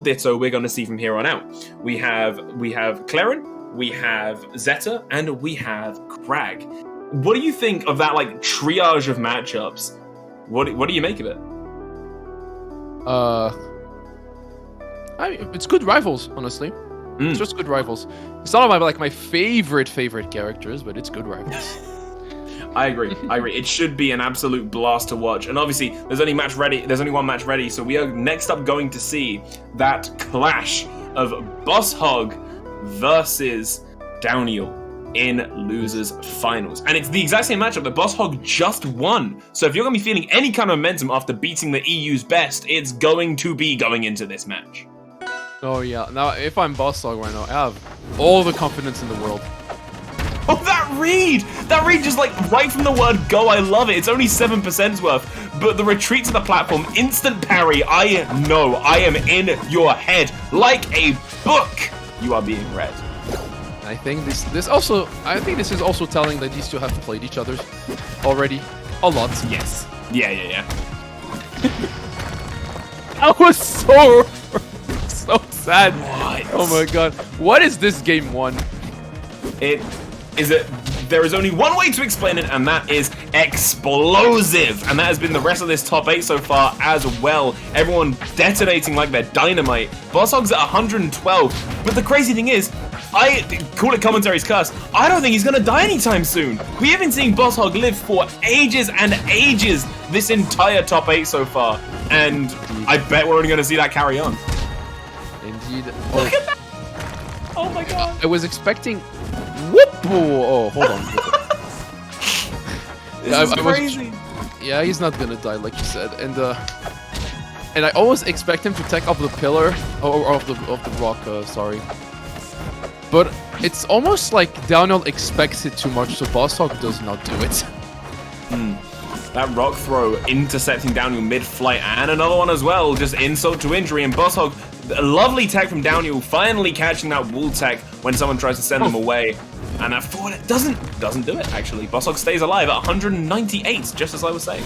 Ditto we're going to see from here on out. We have Claren, we have Zeta, and we have Crag. What do you think of that like triage of matchups? What do you make of it? It's good rivals, honestly. It's just good rivals. It's not my favorite characters, but it's good rivals. I agree. It should be an absolute blast to watch. And obviously, there's only one match ready, so we are next up going to see that clash of Boss Hog versus Downiel in losers finals. And it's the exact same matchup that Boss Hog just won. So if you're going to be feeling any kind of momentum after beating the EU's best, it's going to be going into this match. Oh yeah, now if I'm Boss Hog right now, I have all the confidence in the world. Oh, that read just like right from the word go, I love it. It's only 7% worth, but the retreat to the platform, instant parry, I know, I am in your head like a book. You are being read. I think this is also telling that these two have played each other already a lot. Yes. Yeah. That was so sad. What? Oh my god. What is this game 1? There is only one way to explain it, and that is explosive. And that has been the rest of this top 8 so far as well. Everyone detonating like they're dynamite. Boss Hog's at 112. But the crazy thing is, I call it commentary's curse. I don't think he's gonna die anytime soon. We have been seeing Boss Hog live for ages and ages this entire top 8 so far. And I bet we're only gonna see that carry on. Indeed. Look at that! Oh my god. I was expecting... Whoop! Oh, hold on. This is crazy. Yeah, he's not gonna die like you said. And I always expect him to take off the pillar, or off the rock, sorry. But it's almost like Downiel expects it too much, so Boss Hog does not do it. That rock throw intercepting Downiel mid-flight, and another one as well, just insult to injury, and Boss Hog, a lovely tech from Downiel, finally catching that wall tech when someone tries to send them away. And that forward doesn't do it, actually. Boss Hog stays alive at 198, just as I was saying.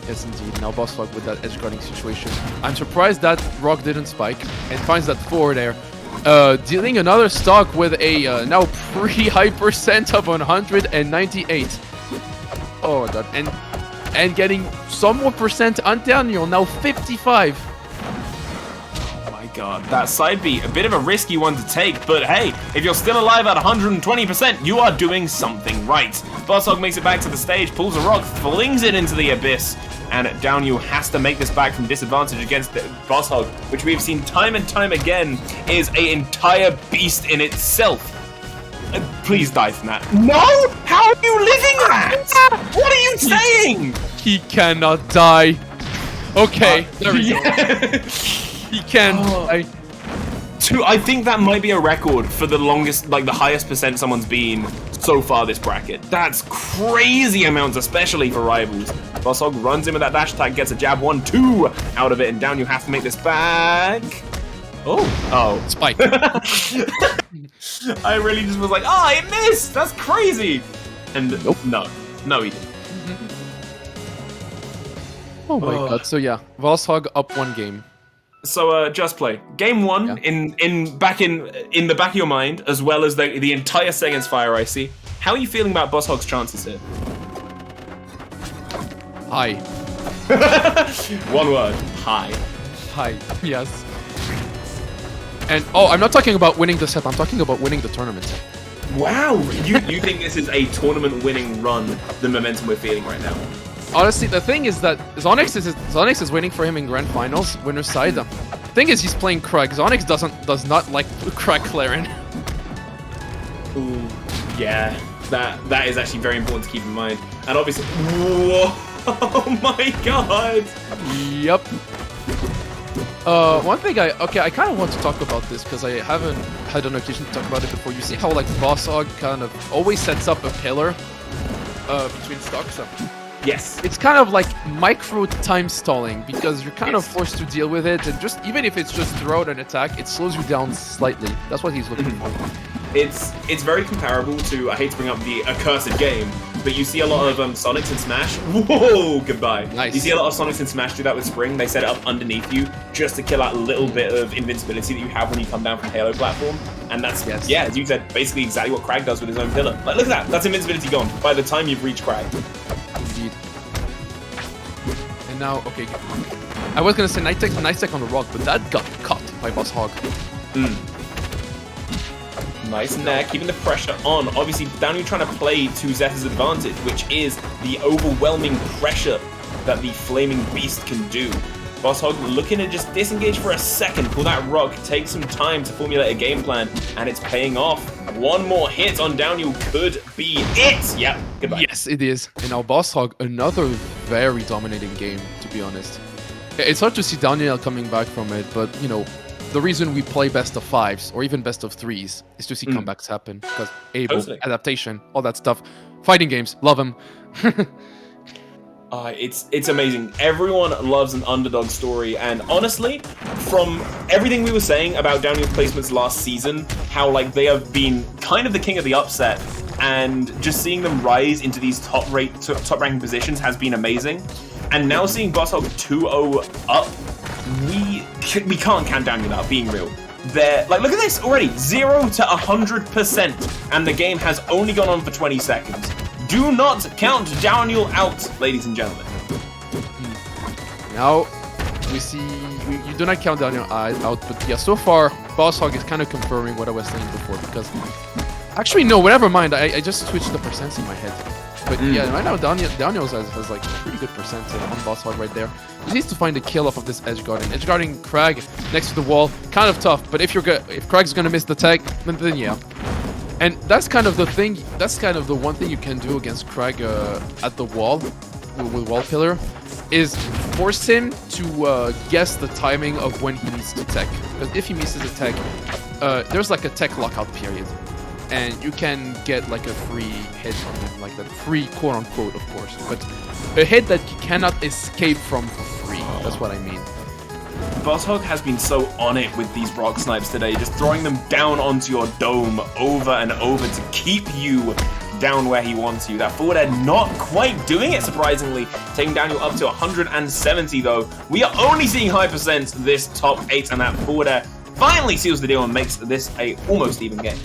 Yes, indeed. Now Boss Hog with that edge guarding situation. I'm surprised that rock didn't spike and finds that forward air. Dealing another stock with a now pretty high percent of 198. Oh my god. And getting some more percent on Downiel, now 55. God, that side B, a bit of a risky one to take, but hey, if you're still alive at 120%, you are doing something right. Boss Hog makes it back to the stage, pulls a rock, flings it into the abyss, and Downiel has to make this back from disadvantage against the Boss Hog, which we've seen time and time again is an entire beast in itself. Please die from that. No! How are you living that? What are you saying? He cannot die. Okay, there we go. He can. I think that might be a record for the longest, like the highest percent someone's been so far this bracket. That's crazy amounts, especially for rivals. Boss Hog runs in with that dash attack, gets a jab 1-2 out of it, and Downiel has to make this back. Oh. Spike. I really just was like, it missed! That's crazy! And nope. No, he didn't. Oh my god, so yeah, Boss Hog up 1 game. So just play game 1 in the back of your mind, as well as the entire set against Fire Icy. How are you feeling about Boss Hog's chances here? High. One word. High. High. Yes. And I'm not talking about winning the set. I'm talking about winning the tournament. Wow. You think this is a tournament-winning run? The momentum we're feeling right now. Honestly, the thing is that Zonix is waiting for him in grand finals, winner's side. The thing is, he's playing Crag. Zonix does not like Crag Claren. Ooh, yeah, that is actually very important to keep in mind. And obviously, whoa, oh my god. Yep. One thing I kind of want to talk about this because I haven't had an occasion to talk about it before. You see how like Boss Hog kind of always sets up a pillar between stocks. Yes. It's kind of like micro time stalling because you're kind of forced to deal with it, and just even if it's just throw an attack, it slows you down slightly. That's what he's looking for. It's very comparable to, I hate to bring up the accursed game, but you see a lot of Sonics in Smash. Whoa, goodbye. Nice. You see a lot of Sonics in Smash do that with Spring. They set it up underneath you just to kill that little bit of invincibility that you have when you come down from Halo platform. And that's, yeah, as you said, basically exactly what Crag does with his own pillar. Like, look at that. That's invincibility gone by the time you've reached Crag. Indeed. And now, okay. I was going to say nice tech on the rock, but that got caught by Boss Hog. Nice in there, keeping the pressure on. Obviously, Downiel trying to play to Zeta's advantage, which is the overwhelming pressure that the Flaming Beast can do. Boss Hog looking to just disengage for a second, pull that rock, take some time to formulate a game plan, and it's paying off. One more hit on Downiel could be it. Yep, goodbye. Yes, it is. And now Boss Hog, another very dominating game, to be honest. It's hard to see Downiel coming back from it, but, you know, the reason we play best of 5s or even best of 3s is to see comebacks happen, because adaptation, all that stuff. Fighting games, love them. It's amazing. Everyone loves an underdog story, and honestly, from everything we were saying about Downiel's placements last season, how like they have been kind of the king of the upset, and just seeing them rise into these top-ranking positions has been amazing. And now seeing Boss Hog 2-0 up, we can't count Downiel out, being real. They're like, look at this already, 0 to 100%, and the game has only gone on for 20 seconds. Do not count Downiel out, ladies and gentlemen. Now, we see, you do not count Downiel out, but yeah, so far, Boss Hog is kind of confirming what I was saying before, because, actually, no, never mind, I just switched the percents in my head. But yeah, right now Downiel has like a pretty good percent on Boss Hog right there. He needs to find a kill off of this edge guarding. Edge guarding Crag next to the wall, kind of tough, but if Crag's gonna miss the tag, then yeah. And that's kind of the thing, that's kind of the one thing you can do against Crag at the wall, with Wall Pillar, is force him to guess the timing of when he needs to tech. Because if he misses a tech, there's like a tech lockout period. And you can get like a free hit from him, like that free quote-unquote, of course. But a hit that you cannot escape from for free, that's what I mean. Boss Hog has been so on it with these rock snipes today, just throwing them down onto your dome over and over to keep you down where he wants you. That forward air not quite doing it, surprisingly. Taking Downiel up to 170 though. We are only seeing high percents this top 8, and that forward air finally seals the deal and makes this a almost even game.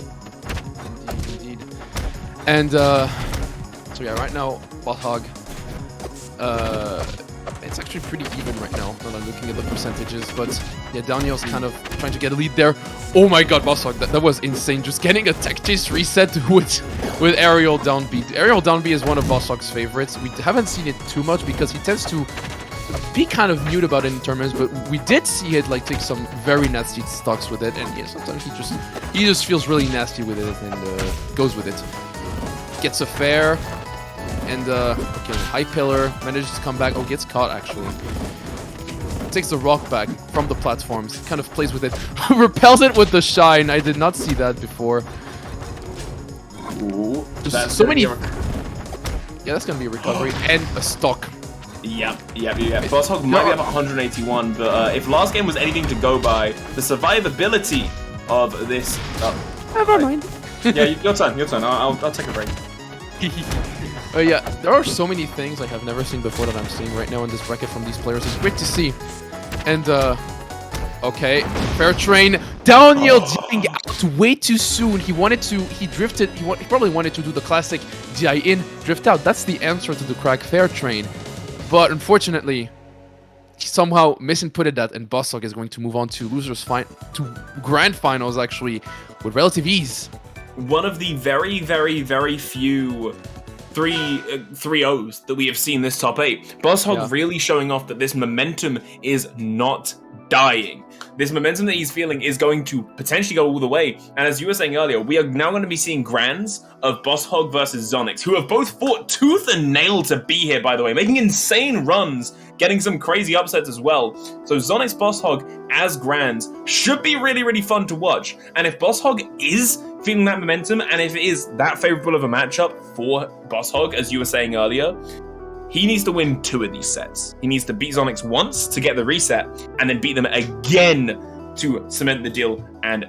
Indeed. And so yeah, right now, Boss Hog, it's actually pretty even right now, when I'm looking at the percentages, but yeah, Downiel's kind of trying to get a lead there. Oh my god, Boss Hog, that was insane, just getting a tech chase reset with aerial down B. Aerial down B is one of Boss Hog's favorites. We haven't seen it too much because he tends to be kind of mute about it in tournaments, but we did see it like take some very nasty stocks with it, and yeah, sometimes he just feels really nasty with it and goes with it. Gets a fair. And, okay, high pillar, manages to come back. Oh, gets caught, actually. Takes the rock back from the platforms. Kind of plays with it. Repels it with the shine. I did not see that before. Ooh, just so many... Yeah, that's going to be a recovery. And a stock. Yep. Boss Hog might be up at 181, but if last game was anything to go by, the survivability of this... Never mind. Yeah, your turn. I'll take a break. Yeah, there are so many things I have never seen before that I'm seeing right now in this bracket from these players. It's great to see. And, okay, fair train. Downiel dipping out way too soon. He drifted, he probably wanted to do the classic DI in, drift out. That's the answer to the Crag fair train. But unfortunately, he somehow misinputted that, and Boss Hog is going to move on to to grand finals, actually, with relative ease. One of the very, very, very few 3-0s that we have seen this top 8. Boss Hog really showing off that this momentum is not dying. This momentum that he's feeling is going to potentially go all the way. And as you were saying earlier, we are now going to be seeing grands of Boss Hog versus Zonix, who have both fought tooth and nail to be here, by the way, making insane runs, getting some crazy upsets as well. So Zonix Boss Hog as grands should be really, really fun to watch. And if Boss Hog is feeling that momentum, and if it is that favorable of a matchup for Boss Hog, as you were saying earlier, he needs to win 2 of these sets. He needs to beat Zonix once to get the reset, and then beat them again to cement the deal and